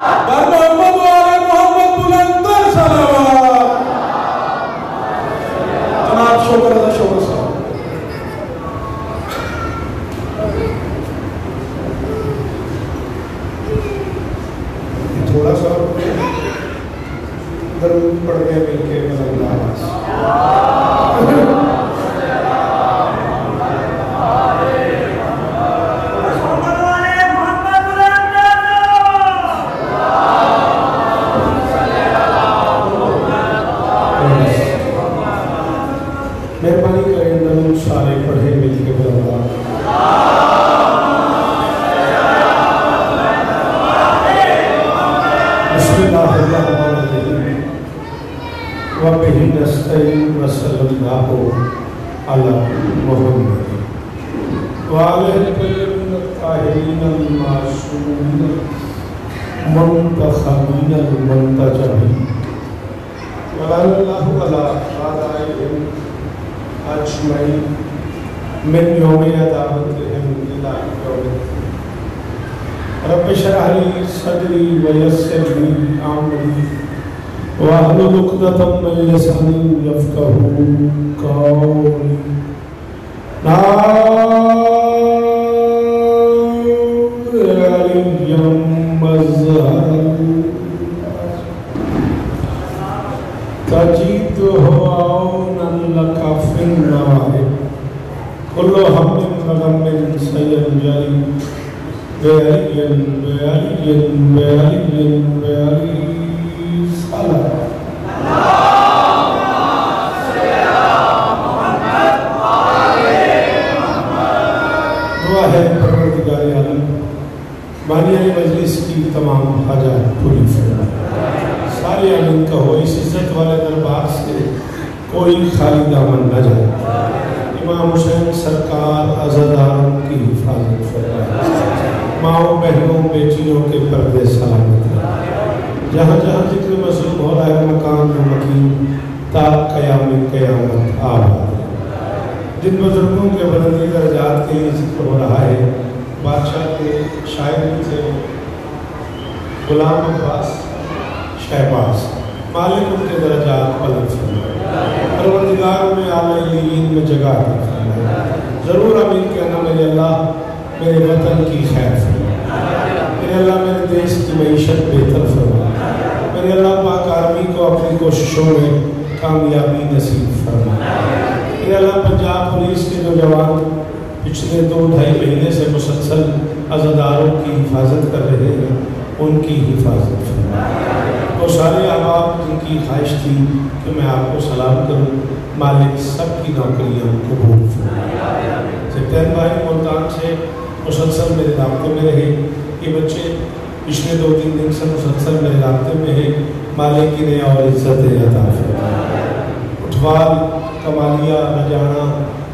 بر محمد و آل محمد بلندر صلوات. جناب شکر ادا شکر صاحب. تھوڑا سا درود پڑھ گئے مل کے اللہ مہربانی کریں درود سارے پڑھے مل کے اللہ. بسم اللہ الرحمن الرحیم وبہ نستعین وصلی اللہ علی محمد وآلہ الطیبین الطاہرین المعصومین منتخبین المنتجبین وعلی اللہ علی آدائہم اجمعین من یوم عداوتہم الی یوم رب اشرح لي صدري ويسر لي امري واحلل عقدة من لساني يفقهوا قولي. نور علي مظهر تجده عونا لك في النواهب كل هم وغم سينجلي بعلي بعلي بعلي بعلي صلاة. دعا ہے پروردگار عالم بانی مجلس کی تمام حاجات پوری فرمائے. سارے آمین کہو اس عزت والے دربار سے کوئی خالی دامن نہ جائے. امام حسین سرکار عزاداروں کی حفاظت فرمائے. ماؤں بہنوں بیٹیوں کے پردے سلامت رہے. جہاں جہاں ذکر مظلوم ہو رہا ہے مکان و مکین تا قیام قیامت آباد. جن بزرگوں کے بلندی درجات کے لیے ذکر ہو رہا ہے بادشاہ کے شاعر تھے غلام عباس شہباز مالک ان کے درجات بلند فرمائے. پروردگار میں اعلیٰ علیین میں جگہ عطا فرمائے. ضرور امین کہنا میرے اللہ میرے وطن کی خیر فرمائے. میرے اللہ میرے دیش کی معیشت بہتر فرمائے. میرے اللہ پاک آرمی کو اپنی کوششوں میں کامیابی نصیب فرمائے. میرے اللہ پنجاب پولیس کے جو جوان پچھلے 2-2.5 مہینے سے مسلسل عزاداروں کی حفاظت کر رہے ہیں ان کی حفاظت فرمائے. وہ سارے احباب جن کی خواہش تھی کہ میں آپ کو سلام کروں مالک سب کی نوکریاں قبول فرمائے. سپتین بھائی ملتان سے مسلسل میرے رابطے میں رہے. یہ بچے پچھلے 2-3 دن سے مسلسل میرے رابطے میں ہیں. مالک انہیں اور عزت عطا فرمائے. اٹھوال کمالیہ رجانہ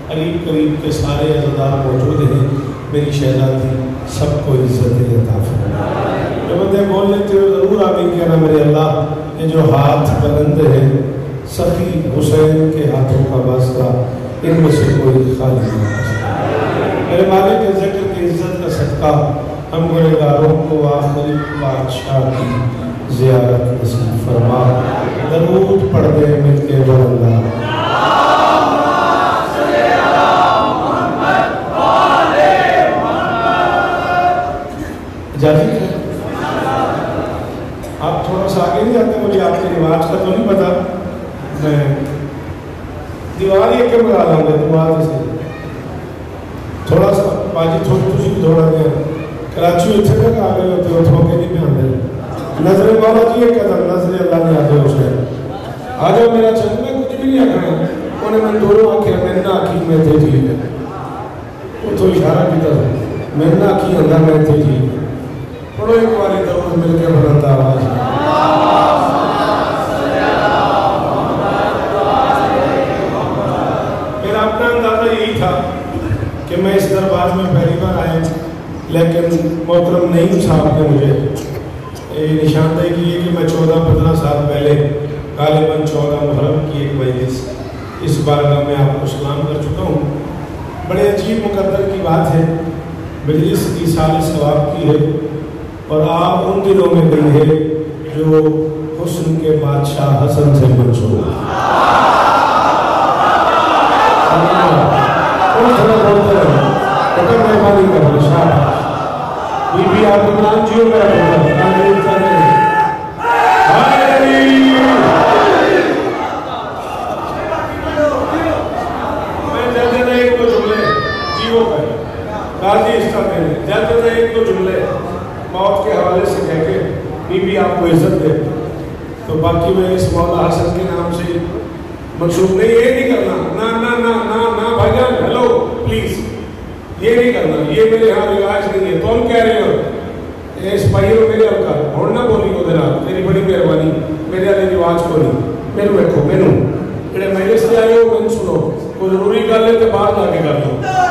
قریب قریب کے سارے عزادار موجود ہیں. میری شہزادی سب کو عزت عطا فرمائے. جو بندے بول لیتے ہو ضرور آمین کہنا میرے اللہ. یہ جو ہاتھ بلند ہیں سخی حسین کے ہاتھوں کا واسطہ ان میں سے کوئی خالی نہیں. میرے مالک کے ذکر کی عزت کا صدقہ ہم گنہگاروں کو آخری بادشاہ کی زیارت نصیب فرما. درود پڑھ دے مل کے اللہ. اجازت ہے آپ تھوڑا سا آگے نہیں جاتے. مجھے آپ کے رواج کا تو نہیں پتا. میں دیوار یہ کہ بنا لاؤں گا دیوار سے تھوڑا سا باجی تھی تھوڑا دیا کراچی اتنے تک آ گئے ہوتے ہو کے نہیں آتے. نظر والا جی یہ کہتا نظر اللہ نے آتے ہو سے آ جاؤ میرا چل میں کچھ بھی نہیں آکھا. انہیں میں دونوں آنکھیں میں نہ آنکھی میں تھے جی وہ تو اشارہ کی طرح میں نہ آنکھی اندر میں تھے جی. پڑھو ایک باری درود مل کے بلند آواز. میرا اپنا اندازہ یہی تھا کہ میں اس دربار میں پہلی بار آیا لیکن محترم نعیم صاحب نے مجھے نشاندہی کی ہے کہ میں 14-15 سال پہلے غالباً 14 محرم کی ایک مجلس اس بارگاہ میں آپ کو سلام کر چکا ہوں. بڑے عجیب مقدر کی بات ہے. مجلس 30 سال ثواب کی ہے اور آپ ان دنوں میں گئی ہے جو حسن کے بادشاہ حسن سے منسوب مہربانی کر شاہ بی بی آپ کو نام جیو میرا میں جلدی نے ایک دو جملے جیو کر قاضی اس کا کہنے جلدی نے ایک دو جملے موت کے حوالے سے کہہ کے بی بی آپ کو عزت دے تو باقی میں اس مولا حسن کے نام سے منسوب نہیں یہ نہیں کرنا نا نا نا نا نا بھائی جان ہیلو پلیز یہ نہیں کرنا یہ میرے یہاں رواج نہیں ہے تو ہم کہہ رہے ہو اس پائیوں میرے ہم کا اور نہ بولی کو دینا میری بڑی مہربانی میرے والے رواج کو نہیں میرے رکھو مینو جڑے مجلس سے آئے ہو میں سنو کوئی ضروری کر لے تو باہر جا کے کر لو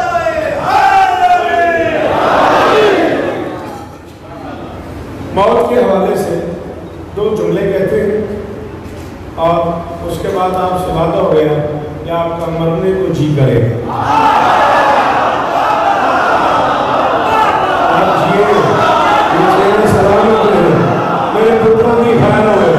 موت کے حوالے سے دو جملے کہتے ہیں اور اس کے بعد آپ سے وعدہ ہو گیا کہ آپ کا مرنے کو جی کرے آپ جیے یہ سلامت رہے میرے پتروں کی خیال ہوئے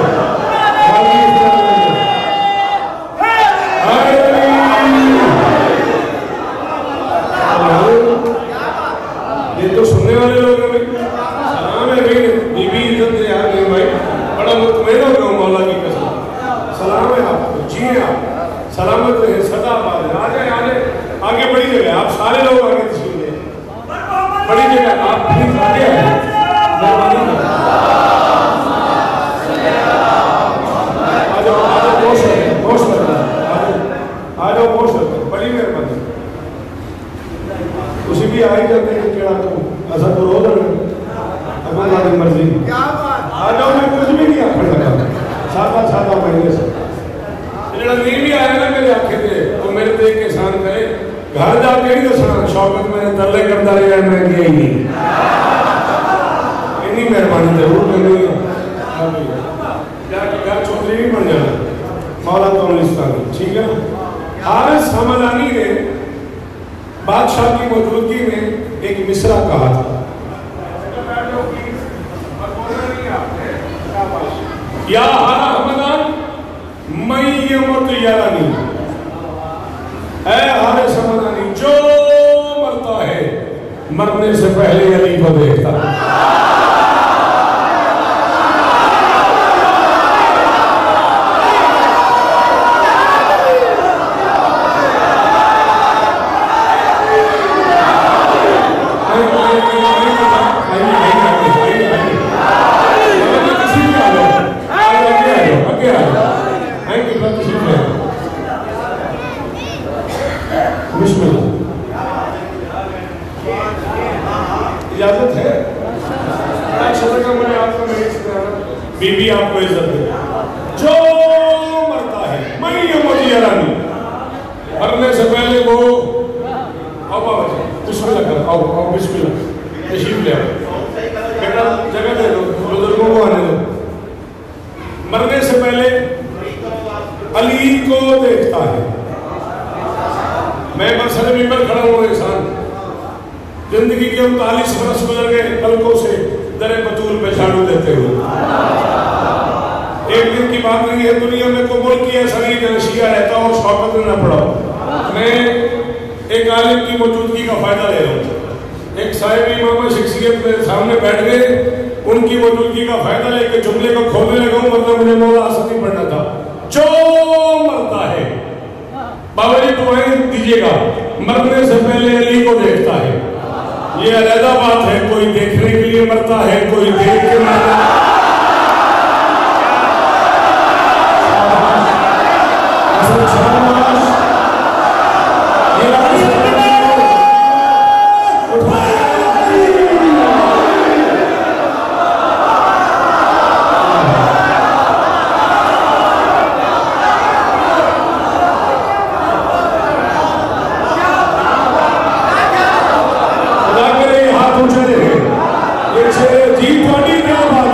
یہ تو سننے والے لوگ ہیں سلام ہے بی بی عزت سے یاد نہیں بھائی بڑا مطمئن ہو گیا مولا کی قسم سلام ہے آپ کو جی آپ سلامت رہے صدا آباد ہے آجائے آگے بڑی جگہ آپ سارے لوگ آگے تشریف لیں بڑی جگہ آپ پلیز آگے آئے آجاؤ موش کرتے بڑی مہربانی اسی بھی آئی کرتے ہیں کہ ایسا تو رو رہے ہماری مرضی آجاؤ میں کچھ بھی نہیں آپ پڑھ لگا سادہ سادہ مہینے سے جڑا نہیں بھی آیا نا میرے آنکھیں تھے وہ میرے دیکھ کے سان کہے گھر جا کے نہیں دسنا شوقت میں نے ترلے کرتا رہا میں کیا ہی نہیں اتنی مہربانی ضرور کرنی ہے جا کے گھر چودھری بھی بن جانا مولا تولستانی ٹھیک ہے حارث حمدانی نے بادشاہ کی موجودگی میں ایک مصرع کہا تھا یا حمدان میں یہ مرد یارانی اے حارث حمدانی جو مرتا ہے مرنے سے پہلے علی کو دیکھتا اجازت ہے بی بی آپ کو عزت دے جو مرتا ہے میں یہ موجی یارانی مرنے سے پہلے وہ آؤ بابا جی بسم اللہ کر آؤ بسم اللہ تشریف لے آؤ بیٹا جگہ دے دو بزرگوں کو آنے دو مرنے سے پہلے علی کو دیکھتا ہے میں مسئلہ ممبر کھڑا ہوں انسان زندگی کے 39 برس گزر گئے پلکوں سے در بطول پہ جھاڑو دیتے ہوئے ایک دن کی بات نہیں ہے دنیا میں کوئی ملک کی ایسا نہیں جہاں شیعہ رہتا اور شوقت میں نہ پڑا میں ایک عالم کی موجودگی کا فائدہ لے رہا ہوں ایک صاحب امامہ شخصیت میرے سامنے بیٹھ گئے ان کی موجودگی کا فائدہ لے کے جملے کو کھولنے لگا ہوں ورنہ مجھے مولا حسن نہیں پڑھنا تھا جو مرتا ہے بابا جی دعائیں دیجیے گا مرنے سے پہلے علی کو دیکھتا ہے یہ علیحدہ بات ہے کوئی دیکھنے کے لیے مرتا ہے کوئی دیکھ کے مرتا ہے جی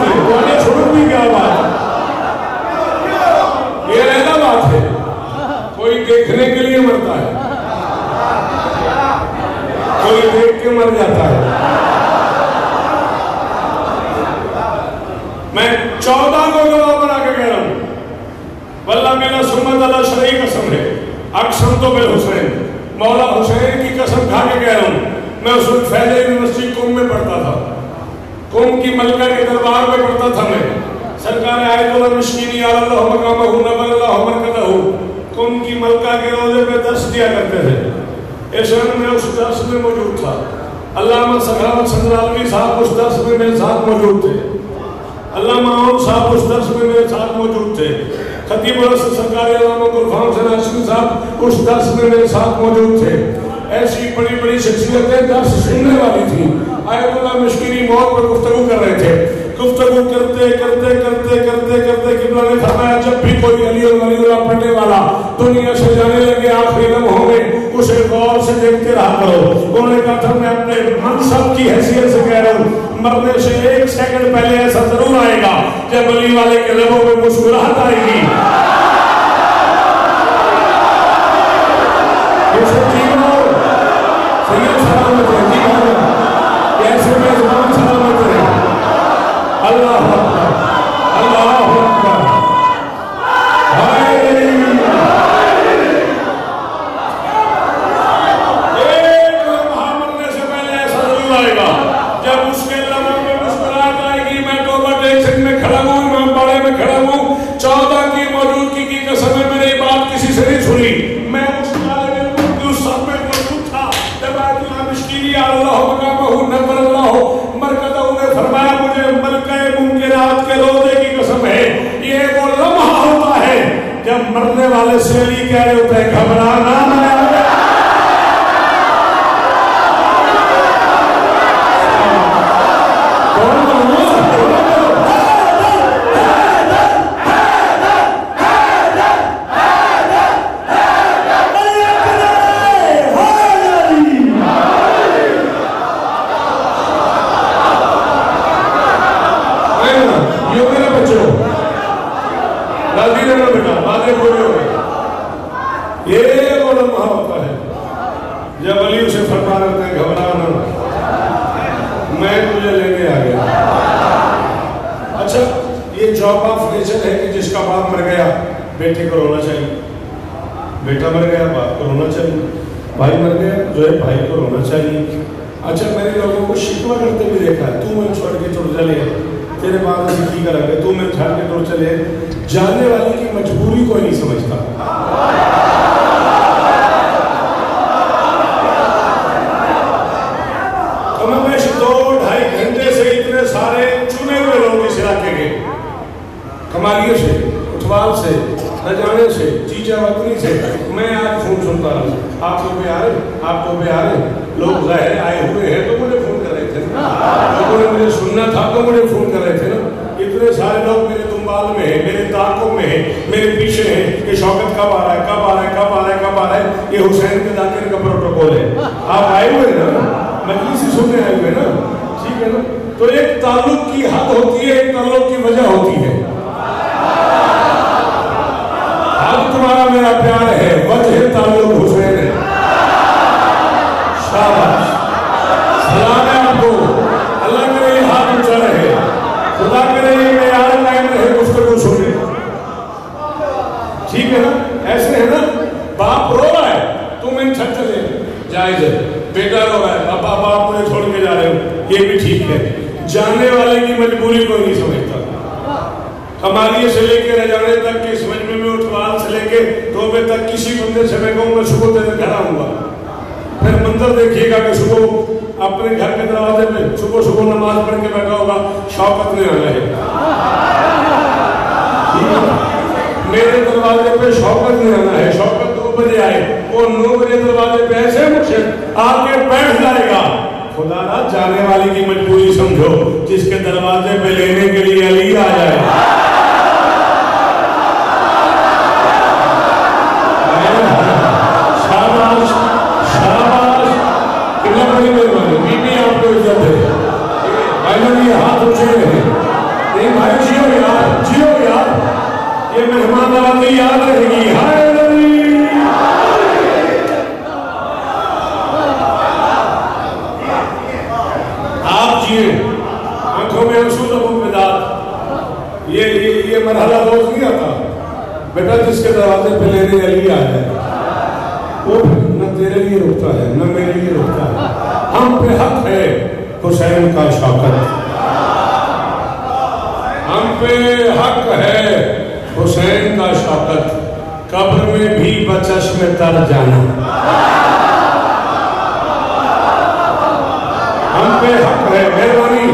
میں 14 کو گواہ بنا کے کہہ رہا ہوں، واللہ میرا سمت اللہ شرعی قسم ہے، اقسم تو بالحسین، مولا حسین کی قسم کھا کے کہہ رہا ہوں، میں اس وقت فیض یونیورسٹی قم میں پڑھتا تھا، قم کی ملکہ کے دربار میں پڑھتا تھا میں، سرکار آیت اللہ مشکینی اللہ مقامہ نبر اللہ مرکتہ، قم کی ملکہ کے روزے پہ درس دیا کرتے تھے، اس وقت میں اس درس میں موجود تھا، علامہ سخاوت سندرالوی صاحب اس درس میں میرے ساتھ موجود تھے، علامہ عون صاحب اس درس میں میرے ساتھ موجود تھے، خطیب الاسد سرکار علامہ گلفام حسین ہاشمی صاحب اس درس میں میرے ساتھ موجود تھے، ایسی بڑی بڑی شخصیتیں درس سننے والی تھیں، آیت اللہ مشکینی موت پر گفتگو کر رہے تھے، گفتگو کرتے کرتے کرتے کرتے کرتے قبلہ نے فرمایا جب بھی کوئی علی اور ولی اللہ پڑھنے والا دنیا سے جانے لگے آخری لمحوں میں اسے غور سے دیکھتے رہا کرو، انہوں نے کہا تھا میں اپنے منصب کی حیثیت سے کہہ رہا ہوں، مرنے سے 1 سیکنڈ پہلے ایسا ضرور آئے گا جب علی والے کے لبوں میں مسکراہٹ آئے گی، اسے جیو سید سلامت ہے، جیو کیسے میں زبان سلامت ہے، اللہ اکبر اللہ اکبر، ایک لمحہ مرنے سے پہلے ایسا ضرور آئے گا جب اس کے لبوں میں مسکراہٹ آئے گی، میں توبہ ٹیکشن میں کھڑا ہوں، امام باڑے میں کھڑا ہوں، 14 کی موجودگی کی قسم ہے میں نے یہ بات کسی سے نہیں سنی، میں اس طالب علم کی اس سب میں موجود تھا جب آیت اللہ مشکینی اللہ مقامہ نبر اللہ مرکتہ نے فرمایا مجھے ملکہ ممکنات کے روزے کی قسم ہے، یہ وہ لمحہ ہوتا ہے جب مرنے والے سے علی کہہ رہے ہوتے ہیں گھبرانا نہ بیٹے کو رونا چاہیے، بیٹا مر گیا باپ کو رونا چاہیے، بھائی مر گیا جو ہے بھائی کو رونا چاہیے، اچھا میں نے لوگوں کو شکوہ کرتے بھی دیکھا ہے، تو میں چھوڑ کے ٹوٹ چلے تیرے بعد سے کی کرا گے، تو میں چھوڑ کے ٹوٹ چلے، جانے والے کی مجبوری کوئی نہیں سمجھتا، تو میں بیش 2-2.5 گھنٹے سے اتنے سارے چنے ہوئے لوگ اس علاقے کے کمالیوں سے اٹھوال سے رجانے سے چیچا وطنی سے میں آج فون سنتا رہا، آپ لوگ بھی آ رہے آپ لوگ بھی آ رہے لوگ ظاہر آئے ہوئے ہیں تو مجھے فون کر رہے تھے، لوگوں نے مجھے سننا تھا تو مجھے فون کر رہے تھے نا، اتنے سارے لوگ میرے دنبال میں ہیں، میرے تعاقب میں ہیں، میرے پیچھے ہیں کہ شوکت کب آ رہا ہے کب آ رہا ہے کب آ رہا ہے کب آ رہا ہے، یہ حسین کے ذاکر کا پروٹوکول ہے، آپ آئے ہوئے نا مجلس ہی سننے آئے ہوئے نا، ٹھیک ہے نا، تو ایک تعلق کی حد ہوتی ہے، ایک تعلق کی وجہ ہوتی ہے، تمہارا میرا پیار ہے، وجہ تعلق حسین ہے، شاباش، سلام ہے آپ کو، اللہ کرے یہ ہاتھ اونچا رہے، خدا کرے یہ معیار قائم رہے گفتگو سنے، ٹھیک ہے نا، ایسے ہے نا، باپ رو رہا ہے تم ان چھت چلے جائز ہے، بیٹا رو رہا ہے ابا باپ مجھے چھوڑ کے جا رہے ہو، یہ بھی ٹھیک ہے، جانے والے کی مجبوری کو نہیں سمجھتا، کمالیے سے لے کے رجانے تک اس مجمع میں اٹھوال سے لے کے توبے تک کسی بندے سے میں کہوں میں صبح تیرے گھر آؤں گا، پھر منظر دیکھیے گا کہ صبح اپنے گھر کے دروازے پہ صبح نماز پڑھ کے بیٹھا ہوگا، شوکت نہیں آ رہے، میرے دروازے پہ شوکت نہیں آنا ہے، شوکت 2 بجے آئے، وہ 9 بجے دروازے پہ ایسے مرشد آ کے بیٹھ جائے گا، خدا نہ جانے والی کی مجبوری سمجھو، جس کے دروازے پہ لینے کے لیے علی آ جائے، شاباش شاباش، کتنا بڑی مہربانی، بی بی آپ کو عزت ہے، بھائی یہ ہاتھ اونچے رہے، نہیں بھائی جیو یار جیو یار، یہ مہمان آتی یاد رہے گی، ہائے نبی، آپ جیے، آنکھوں میں آنسو لبوں پہ داد، یہ مرحلہ روز نہیں آتا بیٹا، جس کے دروازے پہ لینے علی آ جائے وہ نہ تیرے لیے رکتا ہے نہ میرے لیے رکتا ہے. ہم پہ حق ہے حسین کا شوکت، ہم پہ حق ہے حسین کا شوکت، قبر میں بھی بچشم تر جانا. ہم پہ حق ہے. مہربانی،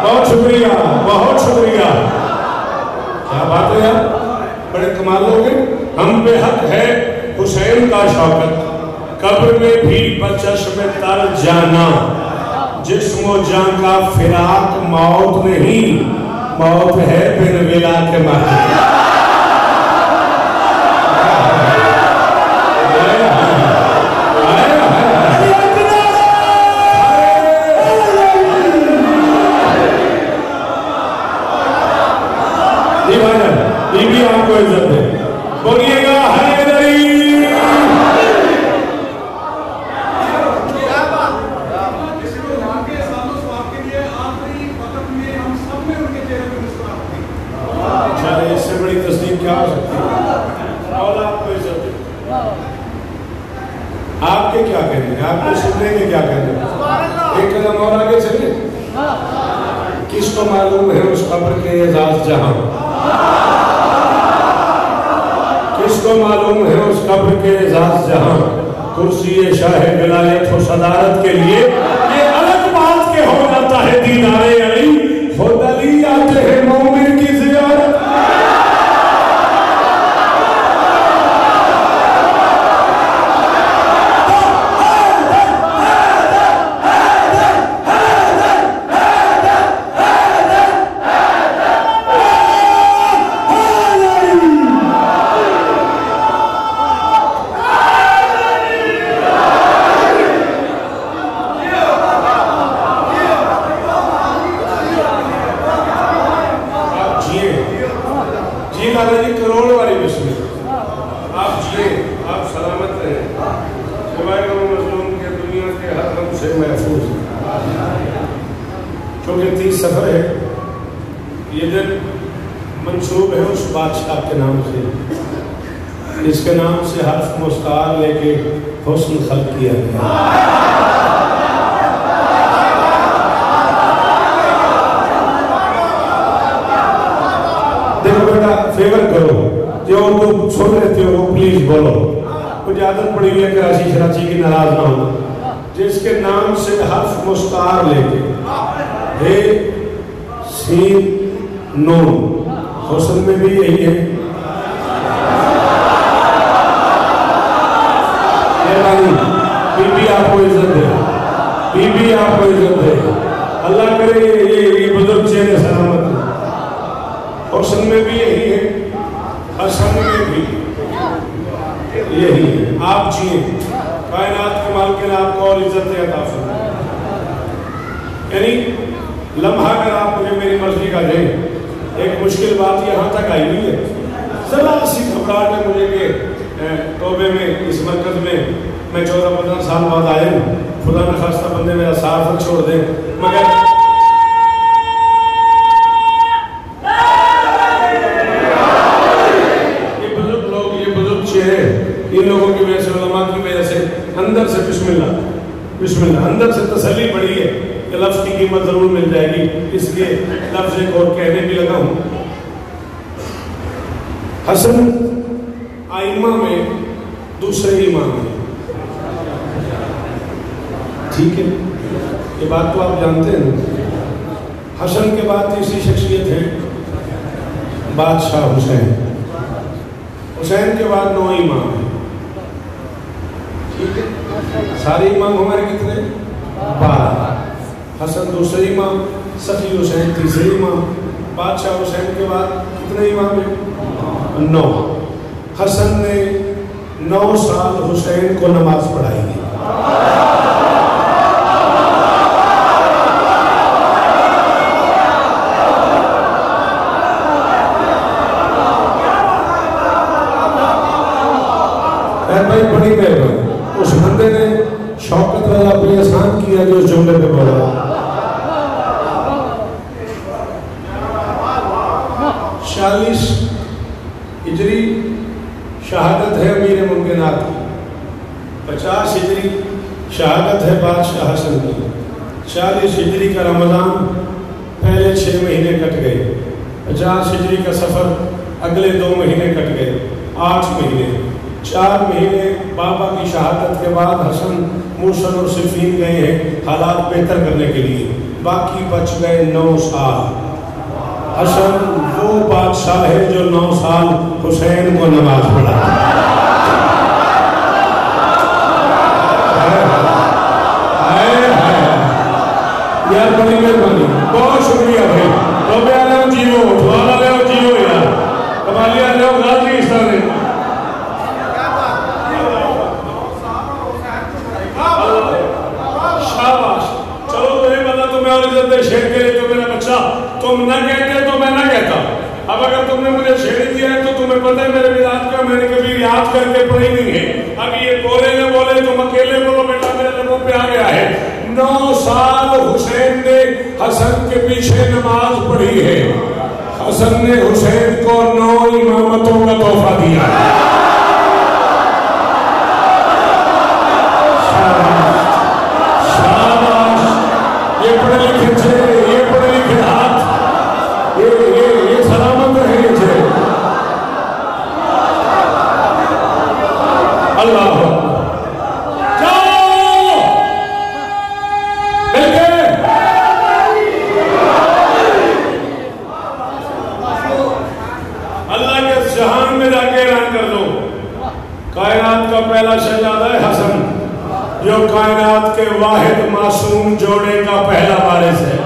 بہت شکریہ بہت شکریہ. کیا بات ہے یار، بڑے کمال ہو گئے. ہم پہ حق ہے حسین کا شوکت، قبر میں بھی بچشم تر جانا. جسم و جان کا فراق موت نہیں، موت ہے بن ولا کے مر. یہ بھی آپ کو عزت ہے. بولیے گا حیدری. چلے اس سے بڑی تصدیق کیا ہو سکتی ہے؟ اور آپ کو عزت ہے. آپ کے کیا کہنے ہیں؟ آپ کو سننے کے کیا کہنے ہیں؟ ایک قدم اور آگے چلے. کس کو معلوم ہے اس قبر کے اعزاز جہاں؟ کس کو معلوم ہے اس قبر کے اعزاز جہاں؟ کرسی شاہ ولایت و صدارت کے لیے یہ الگ بات کہ ہو جاتا ہے دیدار علی. خود علی آتے ہیں مومن کی زیارت. سفر ہے. یہ دن منسوب ہے اس بادشاہ کے نام سے جس کے نام سے حرف مستعار لے کے حسن خلق کیا گیا. دیکھو بیٹا، فیور کرو، جو اردو سن لیتے ہو وہ پلیز بولو. کچھ عادت پڑی ہوئی ہے کراچی شراچی کی، ناراض نہ ہو. جس کے نام سے حرف مستعار لے کے ہے سین نون، حسن میں بھی یہی ہے. بی بی آپ کو عزت دے، بی بی آپ کو عزت دے. اللہ کرے یہ بزرگ چہرے سلامت. حسن میں بھی یہی ہے، حسن میں بھی یہی ہے. آپ جیئے، کائنات کے مالک نے آپ کو اور عزت عطا فرمائے. یعنی لمحہ اگر آپ مجھے میری مرضی کا دیں. ایک مشکل بات یہاں تک آئی ہوئی ہے، ذرا سی گھبراہٹ ہے مجھے کہ توبے میں اس مرکز میں 14-15 سال بعد آئے ہوں، خدا نخواستہ بندے میرا ساتھ چھوڑ دیں. مگر یہ بزرگ لوگ، یہ بزرگ چہرے، ان لوگوں کی وجہ سے، علماء کی وجہ سے اندر سے بسم اللہ بسم اللہ، اندر سے تسلی پڑی ہے کہ لفظ کی قیمت ضرور مل جائے گی. اس لیے لفظ ایک اور کہنے بھی لگا ہوں. حسن آئمہ میں دوسرے امام ہیں. ٹھیک ہے، یہ بات تو آپ جانتے ہیں. حسن کے بعد تیسری شخصیت ہے بادشاہ حسین. حسین کے بعد 9 امام ہیں. ٹھیک ہے، سارے امام ہمارے کتنے؟ 12. حسن دوسرے امام، سخی حسین تیسرے امام. بادشاہ حسین کے بعد کتنے امام ہیں؟ 9. حسن نے 9 سال حسین کو نماز پڑھائی ہے. بھائی بڑی مہربانی، اس بندے نے شوکت والا اپنی آسان کیا جو اس جملے پہ بولا. 40 ہجری شہادت ہے امیر ممکنات کی، 50 ہجری شہادت ہے بادشاہ حسن کی، 40 ہجری کا رمضان پہلے 6 مہینے کٹ گئے، 50 ہجری کا سفر اگلے 2 مہینے کٹ گئے، 8 مہینے، 4 مہینے بابا کی شہادت کے بعد حسن موصل اور صفین گئے ہیں حالات بہتر کرنے کے لیے، باقی بچ گئے 9 سال۔ حسن وہ بادشاہ ہے جو 9 سال حسین کو نماز پڑھا۔ یار بڑی مہربانی، بہت شکریہ بھائی، روبے آ لے جیو، دعا لے جیو یار، کمالی آ لے غازی اس طرح شاباش۔ چلو تو یہ بتا تمہیں اور عزت شیر کے لیے تو میرا بچہ تم نہ کہتے تو میں نہ کہتا، اب اگر تم نے مجھے شیر دیا ہے تو تمہیں پتہ ہے میرے مزاج کا میں نے کبھی یاد کر کے پڑھی نہیں ہے، اب یہ بولے نہ بولے تم اکیلے بولو بیٹا میرے لبوں پہ آ گیا ہے۔ 9 سال حسین نے حسن کے پیچھے نماز پڑھی ہے، حسن نے حسین کو 9 امامتوں کا تحفہ دیا ہے۔ شاباش، یہ پڑھے لکھے تھے، یہ پڑھے لکھے ہاتھ، یہ سلامت رہے تھے۔ اللہ کائنات کا پہلا شہزادہ ہے حسن، جو کائنات کے واحد معصوم جوڑے کا پہلا وارث ہے۔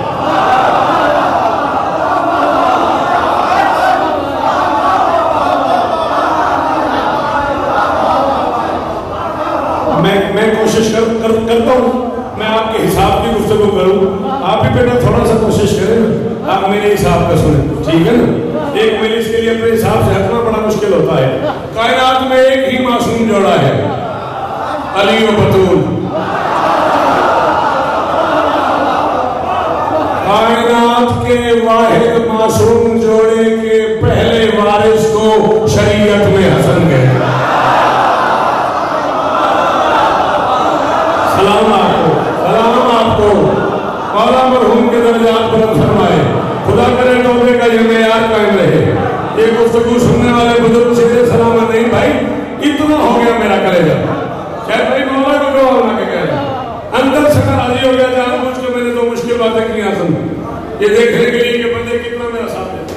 میں کوشش کرتا ہوں میں آپ کے حساب کی گفتگو کروں، آپ بھی بیٹا تھوڑا سا کوشش کریں، آپ میرے حساب کا سنیں، ٹھیک ہے نا؟ ایک مجلس کے لیے اپنے حساب سے ہٹنا بڑا مشکل ہوتا ہے۔ کائنات میں ایک ہی معصوم جوڑا ہے، علی و بطول۔ کائنات کے واحد معصوم جوڑے کے پہلے وارث کو شریعت میں حسن کہتے ہیں۔ سلام آپ کو، سلام آپ کو، مولا مرحوم کے درجات بلند فرمائے، خدا کرے توبے کا یہ معیار قائم رہے۔ یہ گفتگو سننے والے بزرگ سے سلامت نہیں بھائی، اتنا ہو گیا میرا کلیجہ، شاید بھائی مولا کو دعا ہونا کے کہہ رہا اندر سے راضی ہو گیا جان بوجھ کے میں نے تو مشکل باتیں کی حسن، یہ دیکھنے کے لیے کہ بندے کتنا میرا ساتھ دیتے۔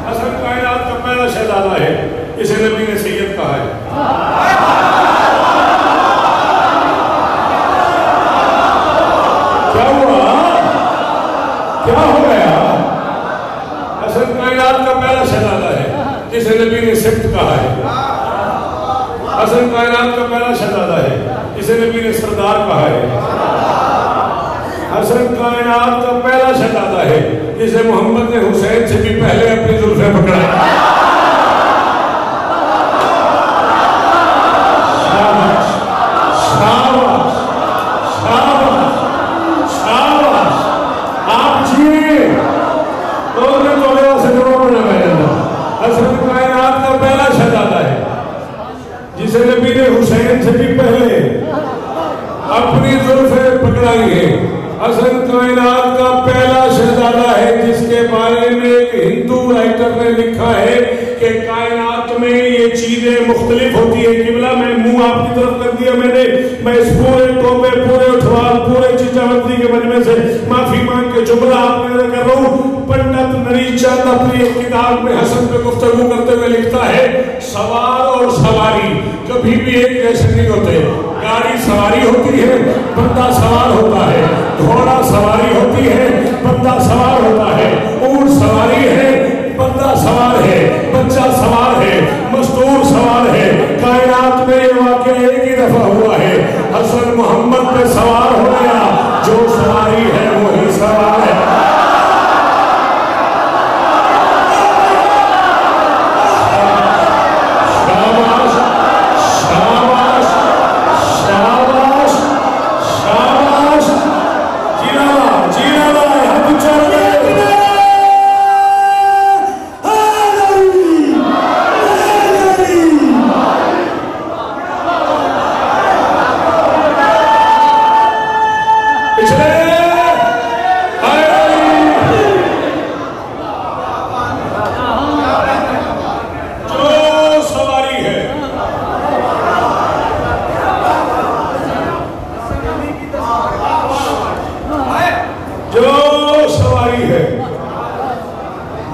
حسن کائنات کا پہلا شہزادہ ہے، اسے نبی نے سید کہا ہے۔ کیا ہوا؟ کیا ہو گیا؟ حسن کائنات کا پہلا شہزادہ ہے جسے نبی نے سبت کہا ہے۔ حسن کائنات کا پہلا شہزادہ ہے جسے نبی نے سردار کہا ہے۔ حسن کائنات کا پہلا شہزادہ ہے جسے محمد نے حسین سے بھی پہلے اپنی زلفیں پکڑا۔ شاباش شاباش شاباش شاباش، آپ جیئے تو نے توڑے سے جواب پڑھنا پہلے۔ حسن کائنات کا پہلا شہزادہ ہے جسے نبی نے حسین سے بھی پہلے اپنی زلفیں پکڑائی ہیں۔ حسن کائنات کا پہلا شہزادہ ہے جس کے بارے میں ایک ہندو رائٹر نے لکھا ہے کہ کائنات میں یہ چیزیں مختلف ہوتی ہیں۔ قبلہ میں منہ آپ کی طرف کر دیا میں اس پورے ٹوپے، پورے اٹھوال، پورے چچاوندی کے مجمع سے معافی مانگ کے جملہ آپ میں کر رہا ہوں۔ پنڈت نری چند اپنی ایک کتاب میں حسن پہ گفتگو کرتے ہوئے لکھتا ہے، سوار اور سواری کبھی بھی ایک جیسے نہیں ہوتے۔ گاڑی سواری ہوتی ہے، بندہ سوار ہوتا ہے، گھوڑا سواری ہوتی ہے، بندہ سوار ہوتا ہے، اونٹ سواری ہے، بندہ سوار ہے، بچہ سوار ہے، مستور سوار ہے۔ کائنات میں یہ واقعہ ایک ہی دفعہ ہوا ہے، حسن محمد پہ سوار ہو گیا، جو سواری ہے وہی سوار ہے۔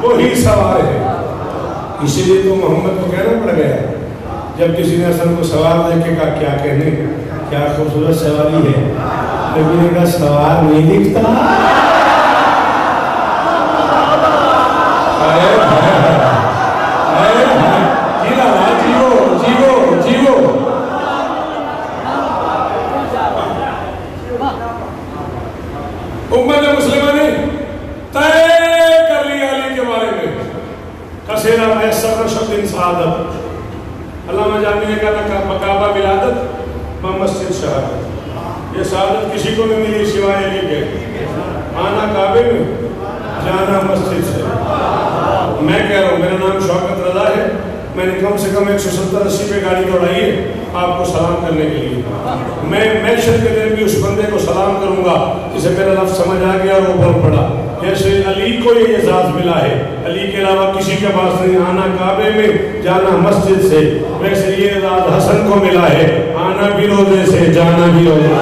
وہی سوار ہے. اسی لیے تو محمد کو کہنا پڑ گیا جب کسی نے حسن کو سوار دیکھ کے کہا کیا کہنے, کیا خوبصورت سواری ہے. نبی نے کہا سوار نہیں دکھتا. امت مسلمہ نے طے کر لیا علی کے بارے میں کثیرہ میسر رشد سعادت. علامہ جامی نے کہا مقابہ ولادت مسجد شہادت. یہ سعادت کسی کو نہیں ملی سوائے علی کے. آنا کعبے میں, جانا مسجد سے. میں کہہ رہا ہوں میرا نام شوکت رضا ہے, میں نے کم سے کم 170-80 پہ گاڑی دوڑائی ہے آپ کو سلام کرنے کے لیے. میں محشر کے دن بھی اس بندے کو سلام کروں گا جسے میرا لفظ سمجھ آ گیا اور اوپر پڑا. جیسے علی کو یہ اعزاز ملا ہے, علی کے علاوہ کسی کے پاس نہیں, آنا کعبے میں جانا مسجد سے, ویسے یہ اعزاز حسن کو ملا ہے, آنا بھی روزے سے جانا بھی روزے سے.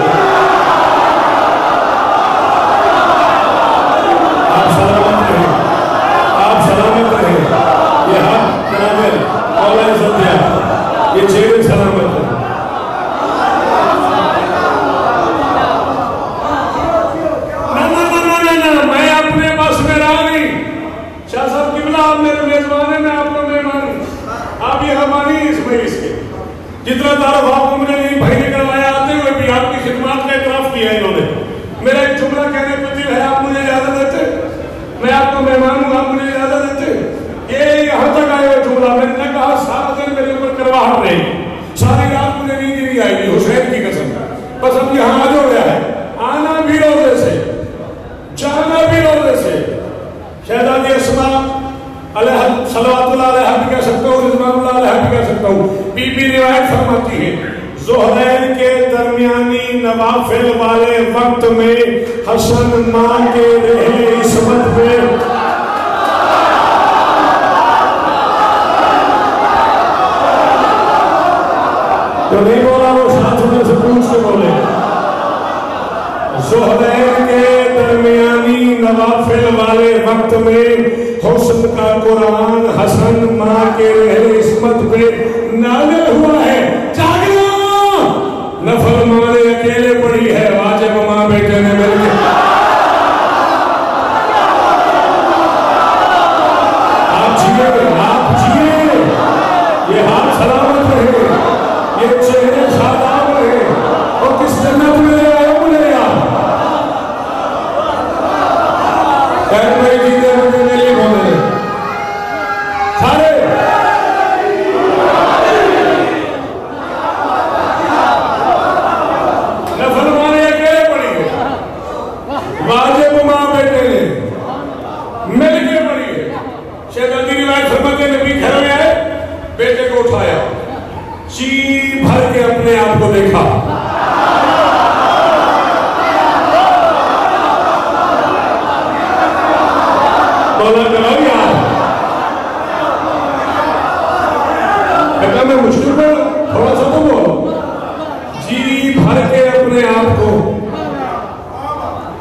آپ سلامت رہیں, آپ سلامت رہیں. یہ ہاتھ جناب مولانا سدیا, یہ چہرے سلامت ہیں. میں اپنے بس میں رہا نہیں. شاہ صاحب قبلہ آپ میرے میزبان ہیں, میں آپ کو مہمان ہوں. آپ یہ ہماری اس مجلس کے جتنا تعارف آپ کو مجھے نہیں بھائی نے کروایا, آتے ہوئے بھی آپ کی خدمات کا اعتراف کیا انہوں نے. میرا ایک جملہ کہنے پہ دل ہے, آپ مجھے اجازت دیتے, میں آپ کو مہمان ہوں, آپ مجھے اجازت دیتے. یہ یہاں تک آئے ہوئے جملہ میں نے کہا سارا دن میرے اوپر کرواہٹ رہی, ساری رات مجھے نیند نہیں آئے گی حسین کی قسم. بس اب یہاں آ جو گیا ہے, آنا بھی روزے سے جانا بھی روزے سے. شہزادی اسماء علیہ صلوات اللہ علیہ بھی کہہ سکتا ہوں, رضوان اللہ علیہ بھی کہہ سکتا ہوں. بی بی روایت فرماتی ہے ظہرین کے درمیانی نوافل والے وقت میں حسن ماں کے رہے عصمت پہ تو نہیں بولا, وہ ساتھ میں سے پوچھ کے بولے. ظہرین کے درمیانی نوافل والے وقت میں حسن کا قرآن حسن ماں کے رہے عصمت پہ نازل ہوا ہے. جاگنا نفل ماں نے اکیلے پڑھی ہے, واجب ماں بیٹے نے مل کے. آپ جیے, یہ ہاتھ سلامت رہے, یہ چہرے شاداب رہے, اور کس جنت میں لے آئے مجھے یاد. خیر بھائی جیتے مجھے نہیں بولے سارے نفل مانے اکیلے پڑھی ہے, واجب ماں بیٹے نے مل کے پڑھی ہے. شہزادی روایت فرماتے نبی گھر میں آئے, بیٹے کو اٹھایا, جی بھر کے اپنے آپ کو دیکھا. بولا کرو یار, کہتا میں مشکل پر تھوڑا سا تو بولو. جی بھر کے اپنے آپ کو,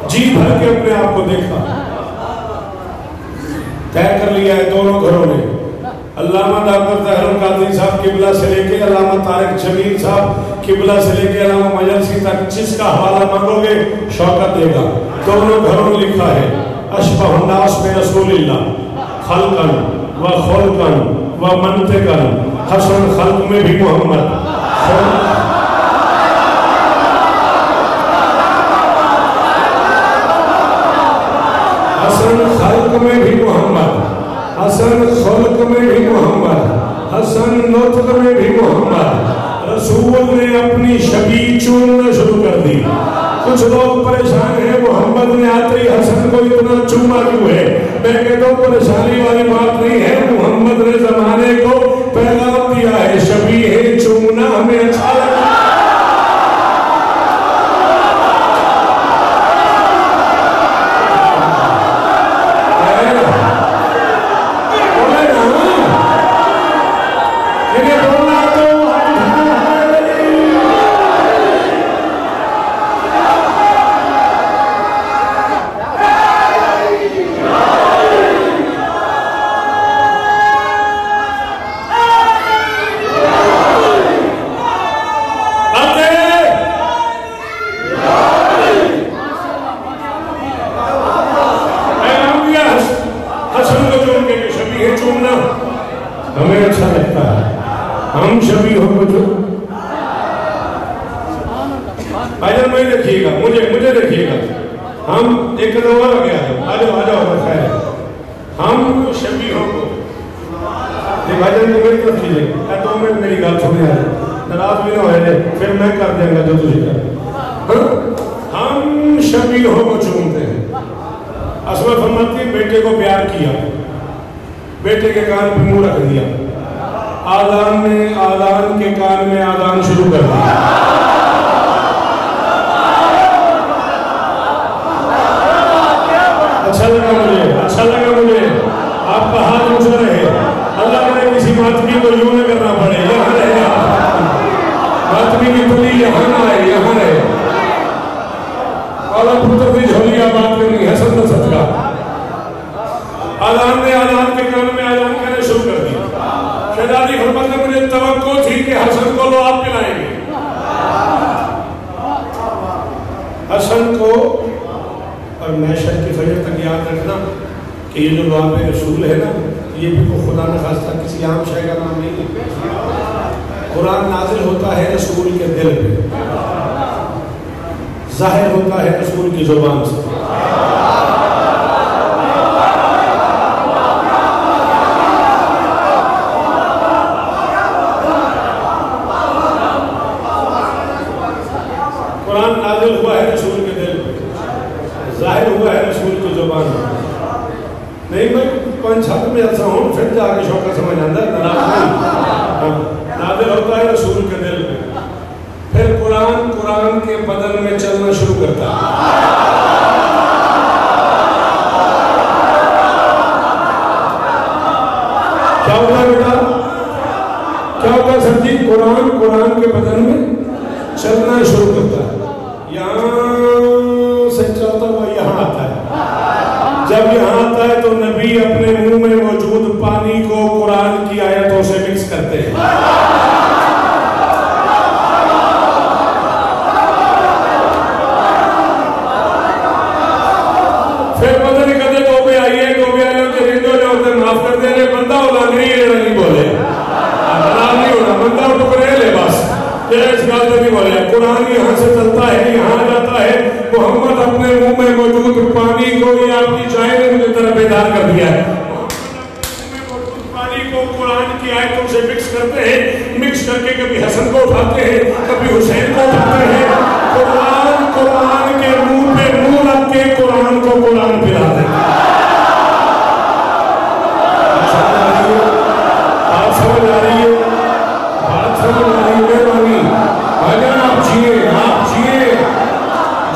جی بھر کے اپنے آپ کو دیکھا. طے کر لیا ہے دونوں گھروں نے. علامہ ڈاکٹر طاہر القادری صاحب قبلہ سے لے کے علامہ طارق جمیل صاحب قبلہ سے لے کے علامہ مجلسی تک جس کا حوالہ مانگو گے شوکت دے گا. دونوں گھروں میں لکھا ہے اشبہ الناس میں رسول اللہ خلقاً و خلقاً و منطقاً, حسن خلق میں بھی محمد, حسن خلق میں بھی محمد, حسن خلق میں بھی محمد, حسن نطق میں بھی محمد. رسول نے اپنی شبیہ چوننا شروع کر دی. کچھ لوگ پریشان ہیں محمد نے آتے ہی حسن کو اتنا چوما کیوں ہے. میں کہتا ہوں پریشانی والی بات نہیں ہے, محمد نے زمانے کو پیغام دیا ہے شبیہ چومنا ہمیں اچھا لگا. یہ چومنا ہمیں اچھا لگتا ہے. ہم شبیہوں کو جو آجا میں دیکھیے گا, مجھے دیکھیے گا. ہم ایک قدم اور آگے آجاؤ خیر. ہم شبیہوں کو یہ بھائی جان کو میری طرف کیجئے. 2 منٹ میری گال سنے آئے, ناراض بھی نہ ہوئے, پھر میں کر دیں گا جو تجھے کر. ہم شبیہوں کو چومتے ہیں. اسماء فرماتی ہے بیٹے کو پیار کیا, بیٹے کے کان پہ منہ رکھ دیا, آذان نے آذان کے کان میں آذان شروع کر دیا. اچھا لگا مجھے آپ کا ہاتھ اونچا رہے. اللہ نے کسی ماتمی کو یوں نہ کرنا پڑے, یہاں رہے ماتمی کی پلی یہاں نہ آئے, یہاں رہے. اولا پتر بھی جھولیا بات کرنی ہے سب سچ کا. آذان نے آذان کے کان میں آذان کرنے شروع کر دی. شہزادی فرماتے ہیں مجھے توقع تھی کہ حسن کو لو آپ پلائیں گے. حسن کو اور معاشر کی فجر تک یاد رکھنا کہ یہ جو لعاب رسول ہے نا, یہ بھی کو خدا نہ خواستہ کسی عام شے کا نام نہیں ہے. قرآن نازل ہوتا ہے رسول کے دل پہ, ظاہر ہوتا ہے رسول کی زبان سے. قرآن نازل ہوا ہے رسول کے دل پہ, ظاہر ہوا ہے رسول کی زبان میں. نہیں میں 5-7 میں ایسا ہوں پھر جا کے شوقہ سمجھ آندہ نازل ہوتا ہے رسول کے دل پہ. پھر قرآن کے بدن میں چلنا شروع کرتا ہے. کیا ہوتا بیٹا, کیا ہوتا سر جی؟ قرآن کے بدن میں چلنا شروع کرتا ہے. یہاں سے چلتا ہوا یہاں آتا ہے. جب یہاں آتا ہے تو نبی اپنے منہ میں موجود پانی کو قرآن کی آیتوں سے مکس کرتے ہیں. پھر پتہ نہیں کہتے تو بھی آئیے کہ ہندو جو ہوتے معاف کر دیں, بندہ ہونا نہیں بولے, خراب نہیں ہونا, بندہ ٹکرے لے بس, اس بات نہیں بولے. قرآن یہاں سے چلتا ہے, یہاں جاتا ہے. محمد اپنے منہ میں موجود پانی کو, یہ آپ کی چائے نے مجھے طرح بیدار کر دیا ہے, پانی کو قرآن کی آیتوں سے مکس کرتے ہیں. مکس کر کے کبھی حسن کو اٹھاتے ہیں, کبھی حسین کو اٹھاتے ہیں. قرآن کے منہ پہ منہ رکھ کے قرآن کو قرآن پلاتے ہیں. بات سمجھ آ رہی ہے, بات سمجھ آ رہی ہے. مہربانی بھائی آپ جیے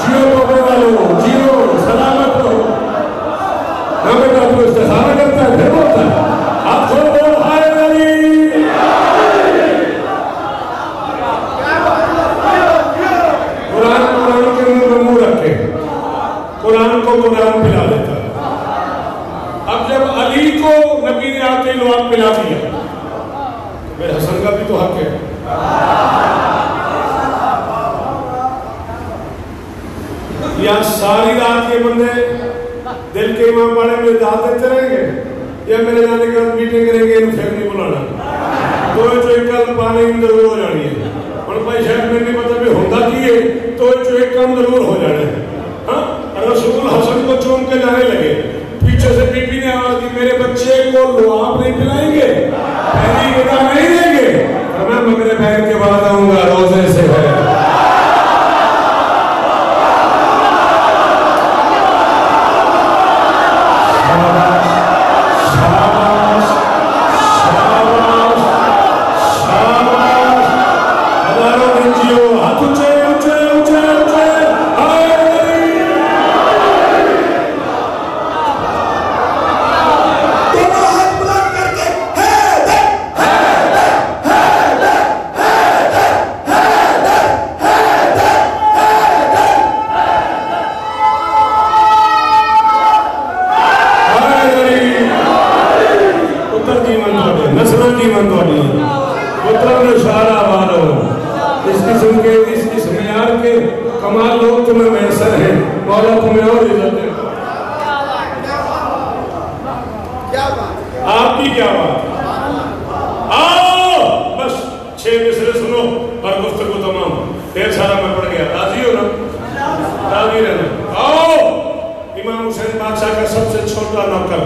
جیو پکڑ والو, جیو سلامت رہو. نہ بیٹا تو استخارہ کرتا ہے پھر بولتا ہے آپ کو بول ہائے علی. قرآن کے منہ میں منہ رکھے قرآن کو قرآن پلا دیتا ہے. اب جب علی کو نبی نے آتے ہی لعاب پلا دیا تو پھر حسن کا بھی تو حق ہے. یا ساری رات یہ بندے دل کے امام پاڑے میں دعوت دیتے رہیں گے, یا میرے جانے کے بعد میٹنگ کریں گے, انہوں پھر نہیں بلانا. تو جو ایک کل پانے میں ضرور ہو جانی ہے. اور بھائی شاید میں نہیں پتا بھی ہوتا کی ہے, تو جو ایک کام ضرور ہو جانے ہے. رسول حسن کو چوم کے جانے لگے, پیچھے سے بی بی نے آواز دی میرے بچے کو لعاب نہیں پلائیں گے, پہلی گدا نہیں دیں گے. میں مغرب پہن کے بعد آؤں گا, روزے سے ہے. آپ کی کیا بات؟ آؤ بس 6 مصرے سنو اور گفتگو تمام. ڈھیر سارا میں پڑھ گیا. راضی ہو نا؟ راضی رہنا. آؤ امام حسین بادشاہ کا سب سے چھوٹا نوکر.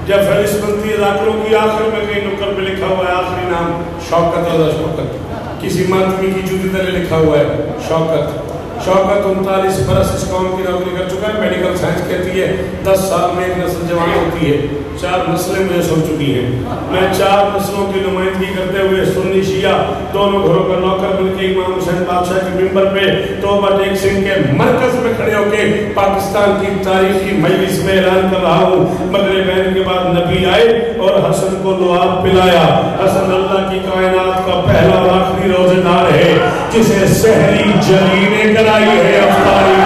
جب فہرست بنتی ہے ذاکروں کی آخر میں کئی نکر پہ لکھا ہوا ہے آخری نام شوکت رضا شوکت. کسی ماتمی کی جوتی تلے لکھا ہوا ہے شوکت. شوکت 39 برس اس قوم کی نوکری کر چکا ہے. میڈیکل سائنس کہتی ہے 10 سال میں ایک نسل جوان ہوتی ہے. 4 نسلیں مجھے سن چکی ہیں. میں 4 نسلوں کی نمائندگی کرتے ہوئے سنی شیعہ دونوں گھروں کا نوکر بن کے امام حسین بادشاہ کے ممبر پہ توبہ ٹیک سنگھ کے مرکز میں کھڑے ہو کے پاکستان کی تاریخی مجلس میں اعلان کر رہا ہوں مغرب عین کے بعد نبی آئے اور حسن کو لعاب پلایا. حسن اللہ کی کائنات کا پہلا اور آخری روزے دار ہے جسے سحری جلی نے کرائی ہے افطاری.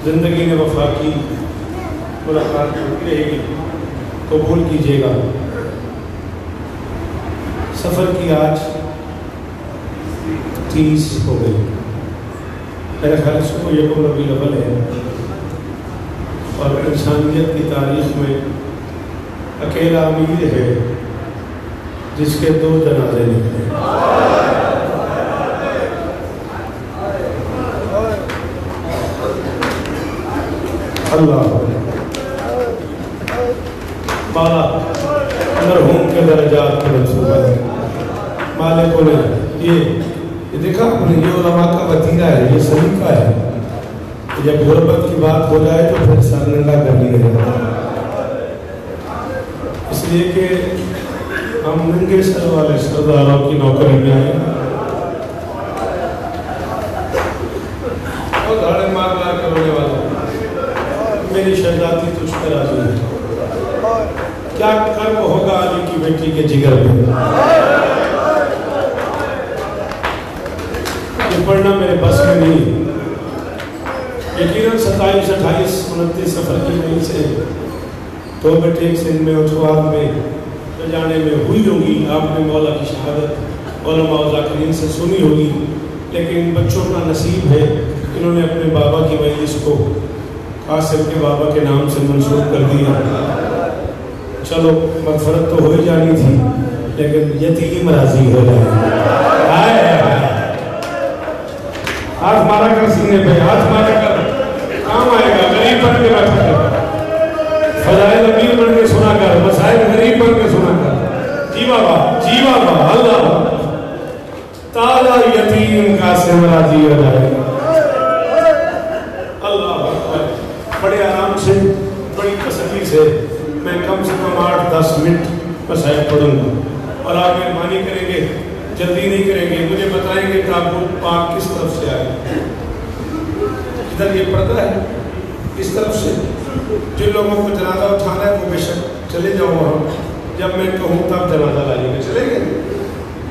زندگی نے وفا کی ملاقات ہوتی رہے گی قبول کیجیے گا. سفر کی آج 30 ہو گئی. میرے خیال سے وہ یکم ربیع الاول ہے اور انسانیت کی تاریخ میں اکیلا امیر ہے جس کے 2 جنازے نکلے. اللہ بالا مرحوم کے درجات کے منصوبہ ہے. مالک نے یہ دیکھا آپ نے یہ علماء کا وتیرہ ہے, یہ سلیقہ ہے. جب غربت کی بات ہو جائے تو پھر سر ننگا کر لیا جاتا ہے, اس لیے کہ ہم ننگے سر والے سرداروں کی نوکری میں آئے اور دھاڑے مار مار کر رونے والا. میری شہزادی تجھ پر راضی ہے. کیا کرم ہوگا علی کی بیٹی کے جگر میں. یہ پڑھنا میرے بس میں نہیں. یقیناً 27 28 29 سفر کی وجہ سے توبہ ٹیک سنگھ میں اٹھوار میں جانے میں ہوئی ہوگی. آپ نے مولا کی شہادت علماء و ذاکرین سے سنی ہوگی, لیکن بچوں کا نصیب ہے انہوں نے اپنے بابا کی مجلس کو قاسم کے بابا کے نام سے منسوخ کر دیا. چلو مغفرت تو ہو ہی جانی تھی, لیکن یتیم راضی ہو جائے. ہاتھ مارا کر سینے پہ, ہاتھ مارا کر, کام آئے گا. غریب بن کے بیٹھا کر, فضائل امیر بن کے سنا کر, مسائل غریب بن کے سنا کر. جی بابا, جی بابا, اللہ تالا یتیم قاسم راضی ہو جائے گا. بڑے آرام سے, بڑی تسلی سے میں کم سے کم 8-10 منٹ مسائل پڑھوں گا اور آپ مہربانی کریں گے, جلدی نہیں کریں گے, مجھے بتائیں گے تابوت پاک کس طرف سے آئے. ادھر یہ پردہ ہے اس طرف سے. جن لوگوں کو جنازہ اٹھانا ہے وہ بے شک چلے جاؤ وہاں, جب میں کہوں تب جنازہ لائیں گے. چلیں گے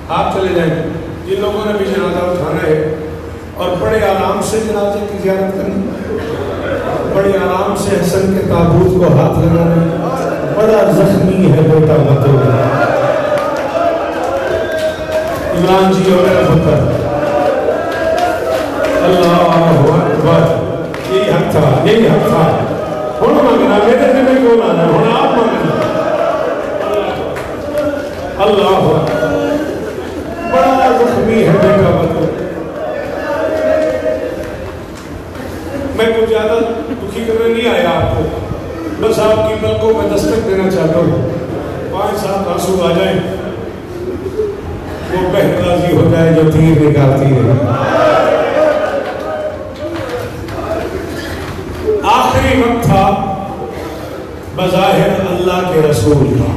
آپ, چلے جائیں. جن لوگوں نے بھی جنازہ اٹھانا ہے اور بڑے آرام سے جنازے کی زیارت کرنی, بڑے آرام سے حسن کے تابوت کو ہاتھ لگانا. بڑا زخمی ہے بیٹا متو عمران جی اور میرا پتر. اللہ اکبر, یہی حق تھا, یہی حق تھا. ہونا مانگنا, میرے دل میں کیوں لانا, ہونا آپ مانگنا. اللہ اکبر, بڑا زخمی ہے بیٹا متو. میں کچھ زیادہ دکھی کرنے نہیں آیا آپ کو، بس آپ کی پلکوں میں دستک دینا چاہتا ہوں. 5 سات آنسو آ جائیں، وہ بہت راضی ہو جائے جو تیر نکالتی ہے. آخری وقت تھا بظاہر اللہ کے رسول کا.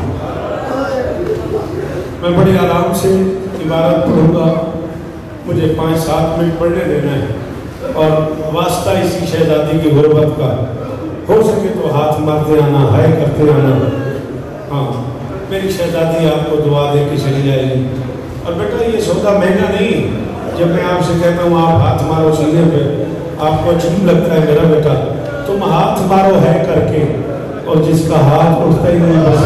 میں بڑے آرام سے عبارت پڑھوں گا، مجھے 5-7 منٹ پڑھنے دینا ہے، اور واسطہ اسی شہزادی کی غربت کا، ہو سکے تو ہاتھ مارتے آنا، ہائے کرتے آنا. ہاں میری شہزادی آپ کو دعا دے کے چلی جائے گی. اور بیٹا یہ سودا مہنگا نہیں. جب میں آپ سے کہتا ہوں آپ ہاتھ مارو سینے پہ، آپ کو عجیب لگتا ہے میرا بیٹا. تم ہاتھ مارو ہے کر کے، اور جس کا ہاتھ اٹھتا ہی نہیں بس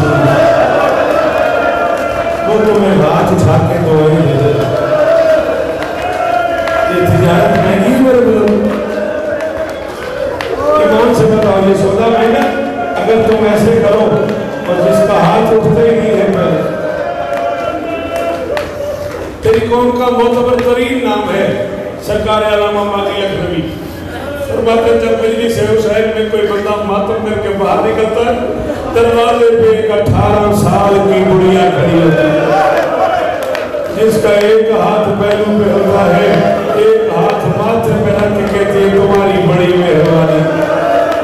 وہ تمہیں ہاتھ اٹھا کے دعائیں دے دے. یہ تجارت مہنگی ہے میرے بزرگ. ایمان سے بتاؤ یہ سودا مہنگا اگر تم ایسے کرو اور جس کا ہاتھ اٹھتا ہی نہیں ہے. پہلے تیری قوم کا معتبر ترین نام ہے سرکار علامہ ماضی لکھنوی. فرماتے جب مجلس حسین میں کوئی بندہ ماتم کر کے باہر نکلتا ہے، دروازے پہ ایک 18 سال کی گڑیا کھڑی ہوتی ہے، جس کا ایک ہاتھ پہلو پہ ہوتا ہے، ایک ہاتھ ماتھے پہ رکھ کے کہتی ہے تمہاری بڑی مہربانی.